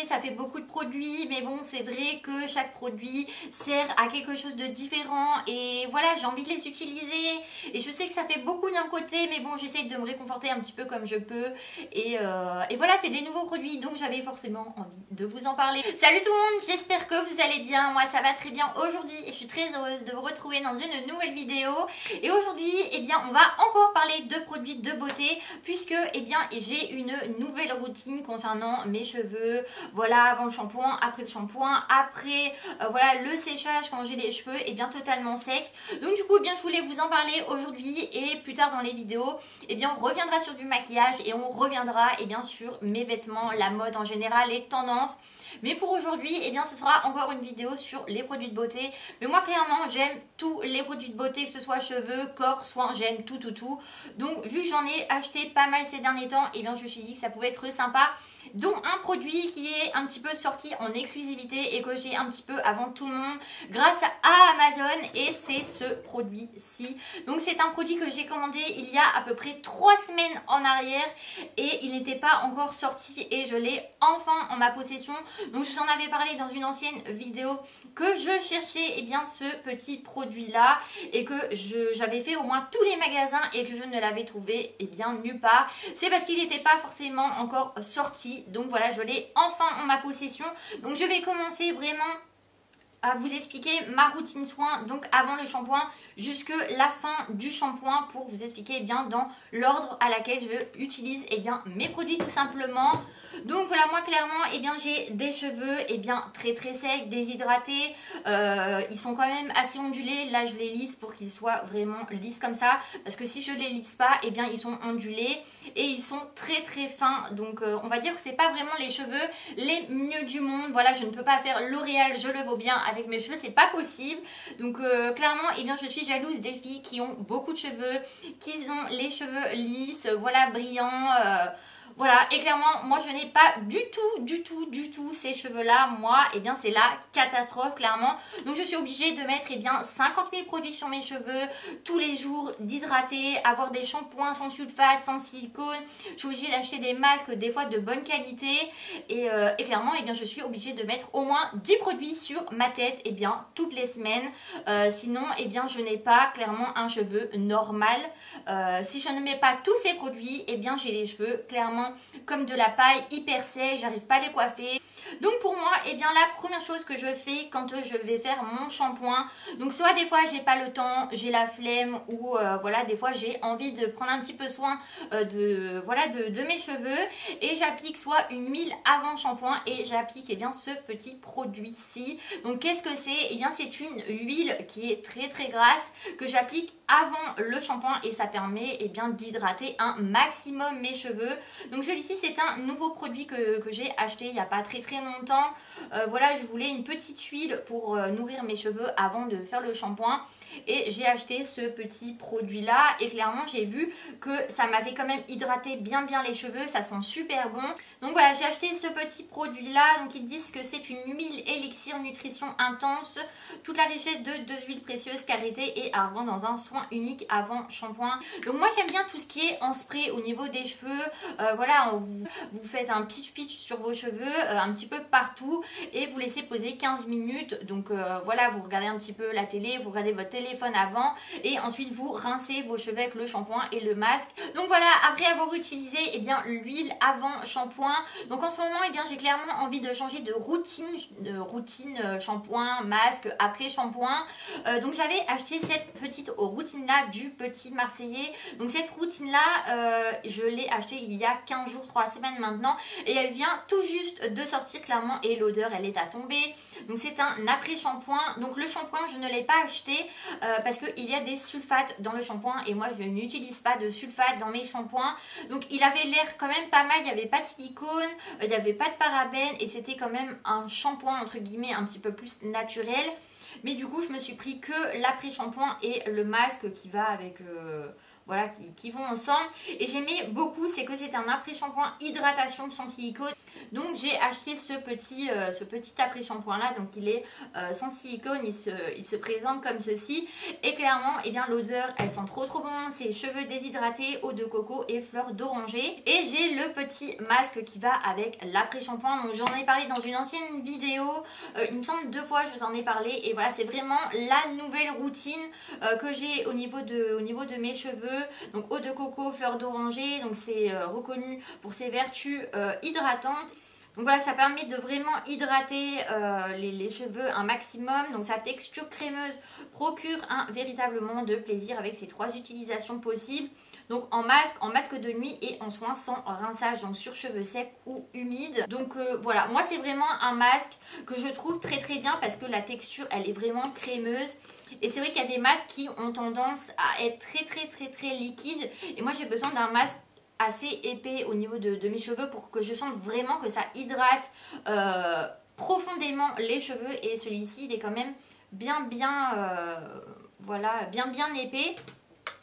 ça fait beaucoup de produits, mais bon c'est vrai que chaque produit sert à quelque chose de différent et voilà, j'ai envie de les utiliser et je sais que ça fait beaucoup d'un côté, mais bon j'essaye de me réconforter un petit peu comme je peux et voilà, c'est des nouveaux produits donc j'avais forcément envie de vous en parler. Salut tout le monde, j'espère que vous allez bien, moi ça va très bien aujourd'hui et je suis très heureuse de vous retrouver dans une nouvelle vidéo. Et aujourd'hui eh bien on va encore parler de produits de beauté puisque eh bien j'ai une nouvelle routine concernant mes cheveux. Voilà, avant le shampoing, après le shampoing, après voilà le séchage quand j'ai les cheveux et bien totalement secs. Donc du coup eh bien je voulais vous en parler aujourd'hui et plus tard dans les vidéos eh bien on reviendra sur du maquillage et on reviendra eh bien sur mes vêtements, la mode en général, les tendances. Mais pour aujourd'hui, eh bien, ce sera encore une vidéo sur les produits de beauté. Mais moi, clairement, j'aime tous les produits de beauté, que ce soit cheveux, corps, soins, j'aime tout. Donc, vu que j'en ai acheté pas mal ces derniers temps, eh bien, je me suis dit que ça pouvait être sympa. Donc un produit qui est un petit peu sorti en exclusivité et que j'ai un petit peu avant tout le monde grâce à Amazon, et c'est ce produit-ci. Donc c'est un produit que j'ai commandé il y a à peu près 3 semaines en arrière et il n'était pas encore sorti et je l'ai enfin en ma possession. Donc je vous en avais parlé dans une ancienne vidéo que je cherchais eh bien, ce petit produit là et que j'avais fait au moins tous les magasins et que je ne l'avais trouvé eh bien nulle part. C'est parce qu'il n'était pas forcément encore sorti. Donc voilà, je l'ai enfin en ma possession. Donc je vais commencer vraiment à vous expliquer ma routine soin, donc avant le shampoing jusque la fin du shampoing, pour vous expliquer eh bien dans l'ordre à laquelle je utilise eh bien mes produits tout simplement. Donc voilà, moi clairement eh bien j'ai des cheveux eh bien très secs, déshydratés, ils sont quand même assez ondulés. Là je les lisse pour qu'ils soient vraiment lisses comme ça, parce que si je les lisse pas eh bien ils sont ondulés et ils sont très fins. Donc on va dire que c'est pas vraiment les cheveux les mieux du monde. Voilà, je ne peux pas faire L'Oréal, je le vaux bien avec mes cheveux, c'est pas possible. Donc clairement eh bien je suis jalouse des filles qui ont beaucoup de cheveux, qui ont les cheveux lisses, voilà, brillants. Voilà, et clairement moi je n'ai pas du tout ces cheveux là. Moi eh bien c'est la catastrophe clairement. Donc je suis obligée de mettre eh bien 50 000 produits sur mes cheveux tous les jours, d'hydrater, avoir des shampoings sans sulfate, sans silicone. Je suis obligée d'acheter des masques des fois de bonne qualité et clairement eh bien je suis obligée de mettre au moins 10 produits sur ma tête eh bien toutes les semaines. Sinon eh bien je n'ai pas clairement un cheveu normal. Si je ne mets pas tous ces produits eh bien j'ai les cheveux clairement comme de la paille, hyper sec, j'arrive pas à les coiffer. Donc pour moi, eh bien la première chose que je fais quand je vais faire mon shampoing, donc soit des fois j'ai pas le temps, j'ai la flemme, ou voilà, des fois j'ai envie de prendre un petit peu soin de mes cheveux, et j'applique soit une huile avant shampoing et j'applique eh bien ce petit produit-ci. Donc qu'est-ce que c'est? Eh bien c'est une huile qui est très grasse que j'applique avant le shampoing et ça permet eh bien d'hydrater un maximum mes cheveux. Donc celui-ci c'est un nouveau produit que j'ai acheté il n'y a pas très longtemps. Voilà, je voulais une petite huile pour nourrir mes cheveux avant de faire le shampoing et j'ai acheté ce petit produit là et clairement j'ai vu que ça m'avait quand même hydraté bien les cheveux, ça sent super bon. Donc voilà, j'ai acheté ce petit produit là. Donc ils disent que c'est une huile élixir nutrition intense, toute la richesse de 2 huiles précieuses, karité et argan dans un soin unique avant shampoing. Donc moi j'aime bien tout ce qui est en spray au niveau des cheveux. Voilà, vous faites un pitch sur vos cheveux un petit peu partout et vous laissez poser 15 minutes. Donc voilà, vous regardez un petit peu la télé, vous regardez votre téléphone avant et ensuite vous rincez vos cheveux avec le shampoing et le masque. Donc voilà, après avoir utilisé eh bien l'huile avant shampoing, donc en ce moment eh bien j'ai clairement envie de changer de routine shampoing, masque après shampoing. Donc j'avais acheté cette petite routine là du Petit Marseillais. Donc cette routine là je l'ai achetée il y a 15 jours, 3 semaines maintenant, et elle vient tout juste de sortir clairement et l'odeur elle est à tomber. Donc c'est un après shampoing. Donc le shampoing je ne l'ai pas acheté parce qu'il y a des sulfates dans le shampoing et moi je n'utilise pas de sulfate dans mes shampoings. Donc il avait l'air quand même pas mal, il n'y avait pas de silicone, il n'y avait pas de parabènes et c'était quand même un shampoing entre guillemets un petit peu plus naturel. Mais du coup je me suis pris que l'après shampoing et le masque qui va avec voilà, qui vont ensemble. Et j'aimais beaucoup, c'est que c'est un après-shampoing hydratation sans silicone. Donc j'ai acheté ce petit après-shampoing là, donc il est sans silicone, il se présente comme ceci. Et clairement, eh bien l'odeur, elle sent trop bon, c'est cheveux déshydratés, eau de coco et fleurs d'oranger. Et j'ai le petit masque qui va avec l'après-shampoing, donc j'en ai parlé dans une ancienne vidéo, il me semble 2 fois je vous en ai parlé. Et voilà, c'est vraiment la nouvelle routine que j'ai au niveau de mes cheveux. Donc eau de coco, fleurs d'oranger, donc c'est reconnu pour ses vertus hydratantes. Donc voilà, ça permet de vraiment hydrater les cheveux un maximum. Donc sa texture crémeuse procure un véritable moment de plaisir avec ces 3 utilisations possibles. Donc en masque de nuit et en soin sans rinçage, donc sur cheveux secs ou humides. Donc voilà, moi c'est vraiment un masque que je trouve très bien parce que la texture elle est vraiment crémeuse. Et c'est vrai qu'il y a des masques qui ont tendance à être très liquides. Et moi j'ai besoin d'un masque assez épais au niveau de mes cheveux pour que je sente vraiment que ça hydrate profondément les cheveux. Et celui-ci il est quand même bien épais.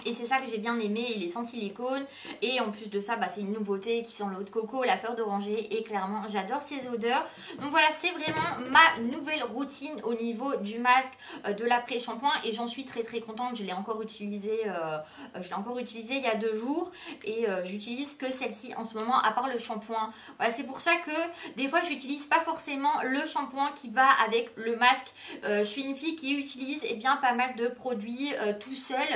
Et c'est ça que j'ai bien aimé, il est sans silicone. Et en plus de ça, c'est une nouveauté qui sent l'eau de coco, la fleur d'oranger. Et clairement, j'adore ces odeurs. Donc voilà, c'est vraiment ma nouvelle routine au niveau du masque de l'après-shampoing. Et j'en suis très contente. Je l'ai encore utilisé il y a 2 jours. Et j'utilise que celle-ci en ce moment, à part le shampoing. Voilà, c'est pour ça que des fois, j'utilise pas forcément le shampoing qui va avec le masque. Je suis une fille qui utilise pas mal de produits tout seul.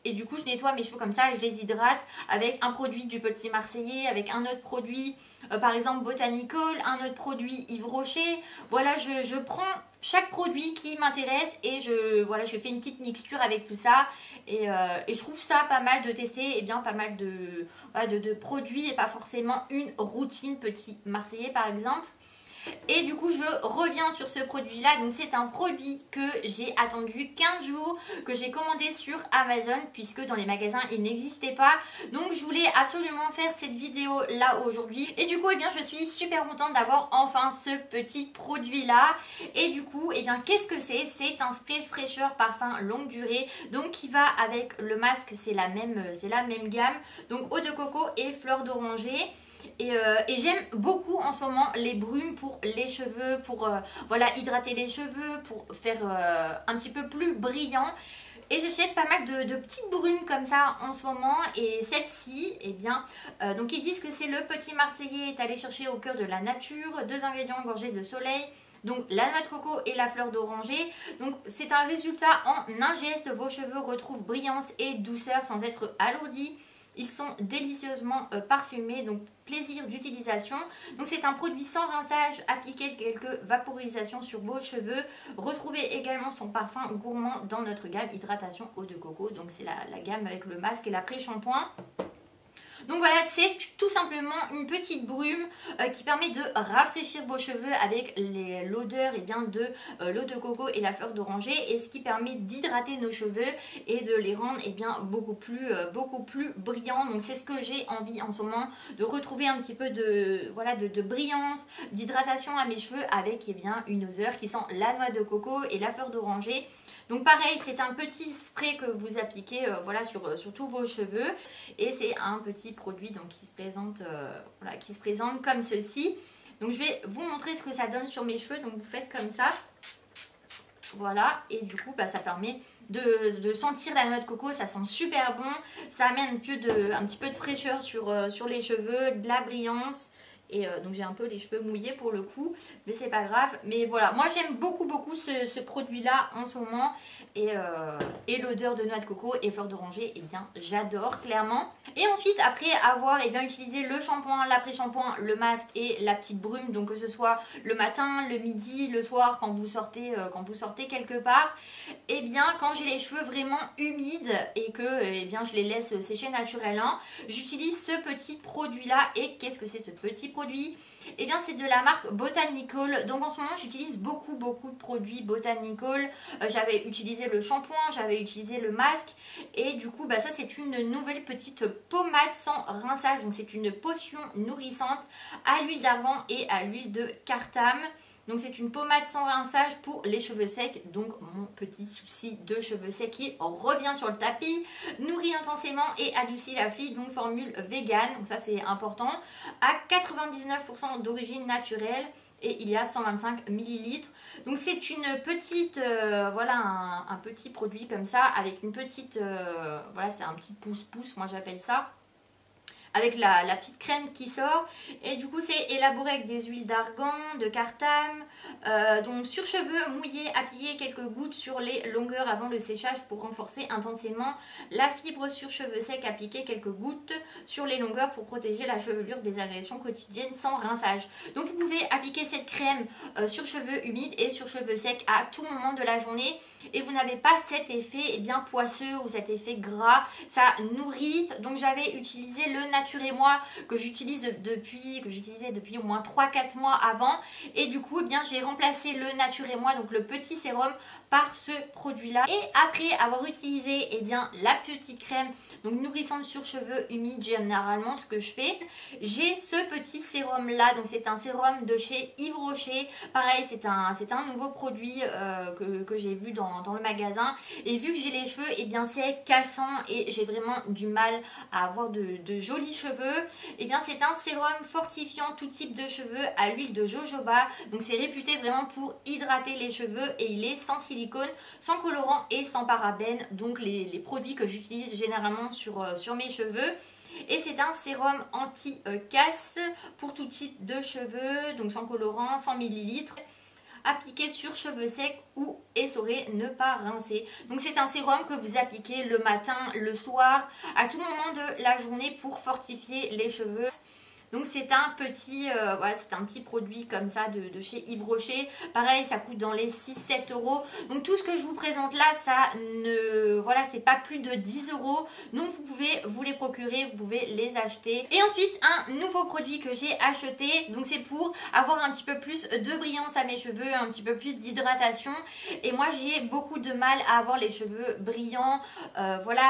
Et du coup je nettoie mes cheveux comme ça et je les hydrate avec un produit du Petit Marseillais, avec un autre produit par exemple Botanical, un autre produit Yves Rocher. Voilà, je prends chaque produit qui m'intéresse et je fais une petite mixture avec tout ça. Et je trouve ça pas mal de tester pas mal de produits et pas forcément une routine Petit Marseillais par exemple. Et du coup je reviens sur ce produit là, donc c'est un produit que j'ai attendu 15 jours, que j'ai commandé sur Amazon puisque dans les magasins il n'existait pas. Donc je voulais absolument faire cette vidéo là aujourd'hui. Et du coup je suis super contente d'avoir enfin ce petit produit là. Et du coup qu'est-ce que c'est? C'est un spray fraîcheur parfum longue durée, donc qui va avec le masque, c'est la même gamme, donc eau de coco et fleurs d'oranger. Et j'aime beaucoup en ce moment les brumes pour les cheveux, pour hydrater les cheveux, pour faire un petit peu plus brillant. Et j'achète pas mal de petites brumes comme ça en ce moment. Et celle-ci, donc ils disent que c'est le Petit Marseillais est allé chercher au cœur de la nature, 2 ingrédients gorgés de soleil. Donc la noix de coco et la fleur d'oranger. Donc c'est un résultat en un geste. Vos cheveux retrouvent brillance et douceur sans être alourdis. Ils sont délicieusement parfumés, donc plaisir d'utilisation. Donc c'est un produit sans rinçage, appliqué quelques vaporisations sur vos cheveux. Retrouvez également son parfum gourmand dans notre gamme hydratation eau de coco. Donc c'est la gamme avec le masque et l'après-shampoing. Donc voilà, c'est tout simplement une petite brume qui permet de rafraîchir vos cheveux avec l'odeur de l'eau de coco et la fleur d'oranger, et ce qui permet d'hydrater nos cheveux et de les rendre beaucoup plus brillants. Donc c'est ce que j'ai envie en ce moment, de retrouver un petit peu de brillance, d'hydratation à mes cheveux avec une odeur qui sent la noix de coco et la fleur d'oranger. Donc pareil, c'est un petit spray que vous appliquez sur tous vos cheveux. Et c'est un petit produit donc, qui se présente comme ceci. Donc je vais vous montrer ce que ça donne sur mes cheveux. Donc vous faites comme ça. Voilà, et du coup ça permet de sentir la noix de coco, ça sent super bon. Ça amène un petit peu de fraîcheur sur les cheveux, de la brillance. Et donc j'ai un peu les cheveux mouillés pour le coup, mais c'est pas grave. Mais voilà, moi j'aime beaucoup ce produit là en ce moment. Et l'odeur de noix de coco et fleurs d'oranger, j'adore clairement. Et ensuite, après avoir utilisé le shampoing, l'après-shampoing, le masque et la petite brume, donc que ce soit le matin, le midi, le soir, quand vous sortez quelque part, quand j'ai les cheveux vraiment humides et que je les laisse sécher naturellement, j'utilise ce petit produit là. Et qu'est-ce que c'est ce petit produit? C'est de la marque Botanical. Donc en ce moment j'utilise beaucoup de produits Botanical. J'avais utilisé le shampoing, j'avais utilisé le masque. Et du coup ça c'est une nouvelle petite pommade sans rinçage. Donc c'est une potion nourrissante à l'huile d'argan et à l'huile de cartame. Donc c'est une pommade sans rinçage pour les cheveux secs. Donc mon petit souci de cheveux secs qui revient sur le tapis. Nourrit intensément et adoucit la fille. Donc formule vegan, donc ça c'est important. À 99% d'origine naturelle. Et il y a 125 ml. Donc c'est une petite, voilà un petit produit comme ça. Avec une petite, voilà c'est un petit pouce-pouce, moi j'appelle ça. Avec la petite crème qui sort. Et du coup c'est élaboré avec des huiles d'argan, de cartame. Donc sur cheveux mouillés, appliquez quelques gouttes sur les longueurs avant le séchage pour renforcer intensément la fibre. Sur cheveux secs, appliquez quelques gouttes sur les longueurs pour protéger la chevelure des agressions quotidiennes sans rinçage. Donc vous pouvez appliquer cette crème sur cheveux humides et sur cheveux secs à tout moment de la journée. Et vous n'avez pas cet effet bien poisseux ou cet effet gras, ça nourrit. Donc j'avais utilisé le Nature et Moi que j'utilisais depuis au moins 3-4 mois avant. Et du coup j'ai remplacé le Nature et Moi, donc le petit sérum, par ce produit là. Et après avoir utilisé la petite crème donc nourrissante sur cheveux humides, généralement ce que je fais, j'ai ce petit sérum là. Donc c'est un sérum de chez Yves Rocher. Pareil, c'est un nouveau produit que j'ai vu dans le magasin. Et vu que j'ai les cheveux, c'est cassant et j'ai vraiment du mal à avoir de jolis cheveux. C'est un sérum fortifiant tout type de cheveux à l'huile de jojoba. Donc c'est réputé vraiment pour hydrater les cheveux et il est sans silicone, sans colorant et sans parabènes. Donc les produits que j'utilise généralement sur mes cheveux. Et c'est un sérum anti-casse pour tout type de cheveux, donc sans colorant, 100 ml. Appliqué sur cheveux secs ou essorés, ne pas rincer. Donc c'est un sérum que vous appliquez le matin, le soir, à tout moment de la journée pour fortifier les cheveux. Donc c'est un petit produit comme ça de chez Yves Rocher. Pareil, ça coûte dans les 6-7 euros. Donc tout ce que je vous présente là, c'est pas plus de 10 euros. Donc vous pouvez vous les procurer, vous pouvez les acheter. Et ensuite, un nouveau produit que j'ai acheté. Donc c'est pour avoir un petit peu plus de brillance à mes cheveux, un petit peu plus d'hydratation. Et moi j'ai beaucoup de mal à avoir les cheveux brillants,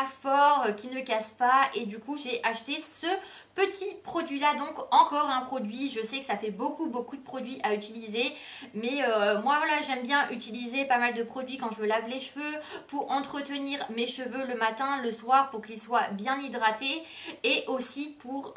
forts, qui ne cassent pas. Et du coup j'ai acheté ce petit produit là, donc encore un produit, je sais que ça fait beaucoup de produits à utiliser, mais moi j'aime bien utiliser pas mal de produits quand je veux laver les cheveux, pour entretenir mes cheveux le matin, le soir, pour qu'ils soient bien hydratés, et aussi pour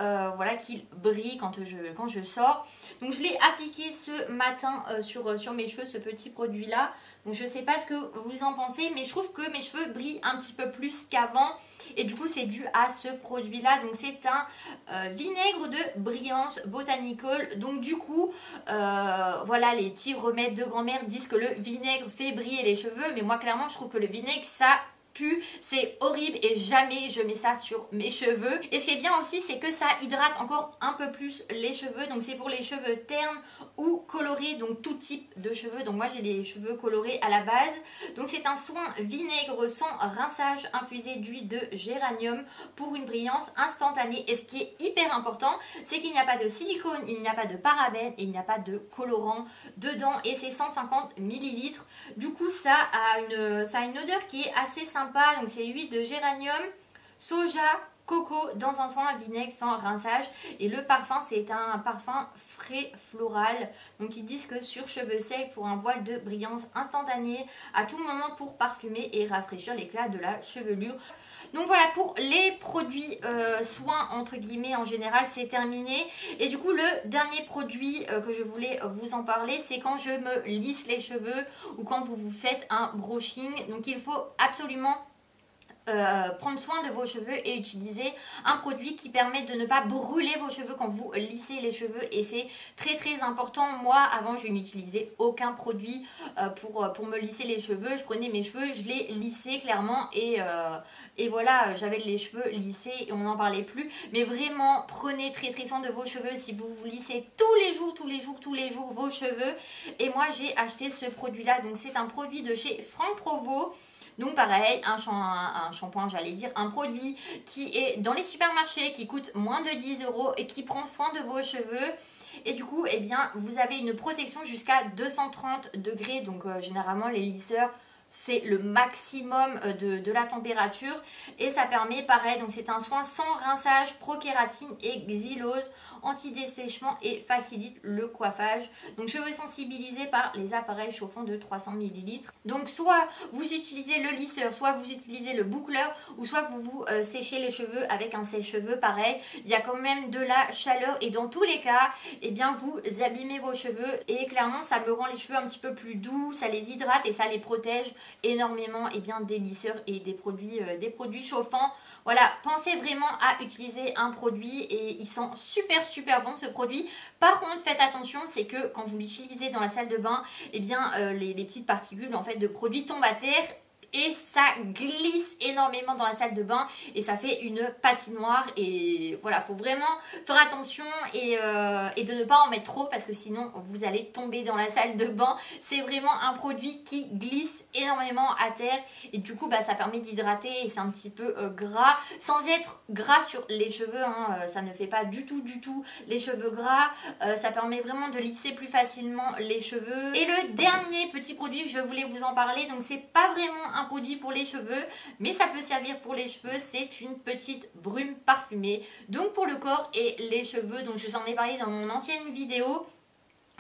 qu'ils brillent quand je sors. Donc je l'ai appliqué ce matin sur mes cheveux, ce petit produit là. Donc je sais pas ce que vous en pensez, mais je trouve que mes cheveux brillent un petit peu plus qu'avant. Et du coup c'est dû à ce produit là. Donc c'est un vinaigre de brillance botanical. Donc du coup les petits remèdes de grand-mère disent que le vinaigre fait briller les cheveux. Mais moi clairement je trouve que le vinaigre ça pue, c'est horrible et jamais je mets ça sur mes cheveux. Et ce qui est bien aussi, c'est que ça hydrate encore un peu plus les cheveux. Donc c'est pour les cheveux ternes ou colorés, donc tout type de cheveux. Donc moi j'ai les cheveux colorés à la base. Donc c'est un soin vinaigre sans rinçage infusé d'huile de géranium pour une brillance instantanée. Et ce qui est hyper important, c'est qu'il n'y a pas de silicone, il n'y a pas de parabènes et il n'y a pas de colorant dedans. Et c'est 150 ml. Du coup ça a une odeur qui est assez sympa. Donc c'est l'huile de géranium, soja, coco dans un soin vinaigre sans rinçage. Et le parfum c'est un parfum frais floral. Donc ils disent que sur cheveux secs pour un voile de brillance instantanée à tout moment pour parfumer et rafraîchir l'éclat de la chevelure. Donc voilà pour les produits soins entre guillemets en général, c'est terminé. Et du coup le dernier produit que je voulais vous en parler, c'est quand je me lisse les cheveux ou quand vous vous faites un brushing. Donc il faut absolument prendre soin de vos cheveux et utiliser un produit qui permet de ne pas brûler vos cheveux quand vous lissez les cheveux, et c'est très important. Moi avant je n'utilisais aucun produit pour me lisser les cheveux. Je prenais mes cheveux, je les lissais clairement et voilà, j'avais les cheveux lissés et on n'en parlait plus. Mais vraiment prenez très soin de vos cheveux si vous vous lissez tous les jours vos cheveux. Et moi j'ai acheté ce produit là, donc c'est un produit de chez Franck Provost. Donc pareil, un shampoing, j'allais dire un produit qui est dans les supermarchés, qui coûte moins de 10 euros et qui prend soin de vos cheveux. Et du coup, vous avez une protection jusqu'à 230 degrés. Donc généralement les lisseurs c'est le maximum de la température et ça permet pareil, donc c'est un soin sans rinçage, pro-kératine et xylose, anti-dessèchement et facilite le coiffage. Donc cheveux sensibilisés par les appareils chauffants de 300 ml. Donc soit vous utilisez le lisseur, soit vous utilisez le boucleur ou soit vous vous séchez les cheveux avec un sèche-cheveux pareil. Il y a quand même de la chaleur et dans tous les cas, eh bien vous abîmez vos cheveux et clairement ça me rend les cheveux un petit peu plus doux, ça les hydrate et ça les protège énormément des lisseurs et des produits chauffants. Voilà, pensez vraiment à utiliser un produit et il sent super bon ce produit. Par contre, faites attention, c'est que quand vous l'utilisez dans la salle de bain, eh bien les petites particules en fait de produits tombent à terre et ça glisse énormément dans la salle de bain et ça fait une patinoire et voilà, faut vraiment faire attention et de ne pas en mettre trop parce que sinon vous allez tomber dans la salle de bain. C'est vraiment un produit qui glisse énormément à terre et du coup ça permet d'hydrater et c'est un petit peu gras sans être gras sur les cheveux, hein, ça ne fait pas du tout les cheveux gras, ça permet vraiment de lisser plus facilement les cheveux. Et le dernier petit produit que je voulais vous en parler, donc c'est pas vraiment un produit pour les cheveux mais ça peut servir pour les cheveux, c'est une petite brume parfumée donc pour le corps et les cheveux. Donc je vous en ai parlé dans mon ancienne vidéo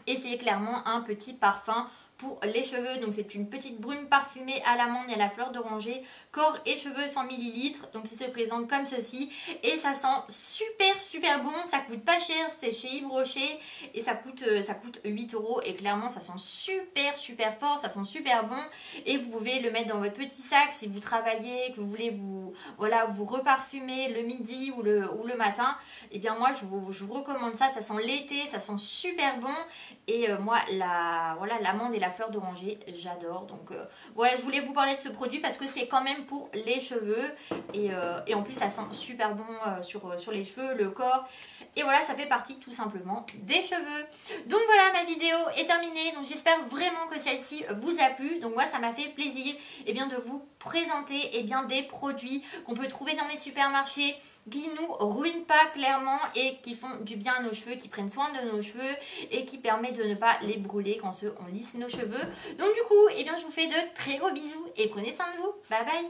et c'est clairement un petit parfum pour les cheveux. Donc c'est une petite brume parfumée à l'amande et à la fleur d'oranger, corps et cheveux 100 ml. Donc il se présente comme ceci et ça sent super bon, ça coûte pas cher, c'est chez Yves Rocher et ça coûte 8 € et clairement ça sent super fort, ça sent super bon et vous pouvez le mettre dans votre petit sac si vous travaillez, que vous voulez vous reparfumer le midi ou le matin. Et bien moi je vous recommande ça, ça sent l'été, ça sent super bon et moi l'amande et la fleur d'oranger j'adore. Donc voilà, je voulais vous parler de ce produit parce que c'est quand même pour les cheveux et en plus ça sent super bon sur les cheveux, le corps et voilà, ça fait partie tout simplement des cheveux. Donc voilà, ma vidéo est terminée, donc j'espère vraiment que celle-ci vous a plu. Donc moi ça m'a fait plaisir de vous présenter des produits qu'on peut trouver dans les supermarchés qui nous ruinent pas clairement et qui font du bien à nos cheveux, qui prennent soin de nos cheveux et qui permettent de ne pas les brûler quand on lisse nos cheveux. Donc du coup, je vous fais de très gros bisous et prenez soin de vous. Bye bye.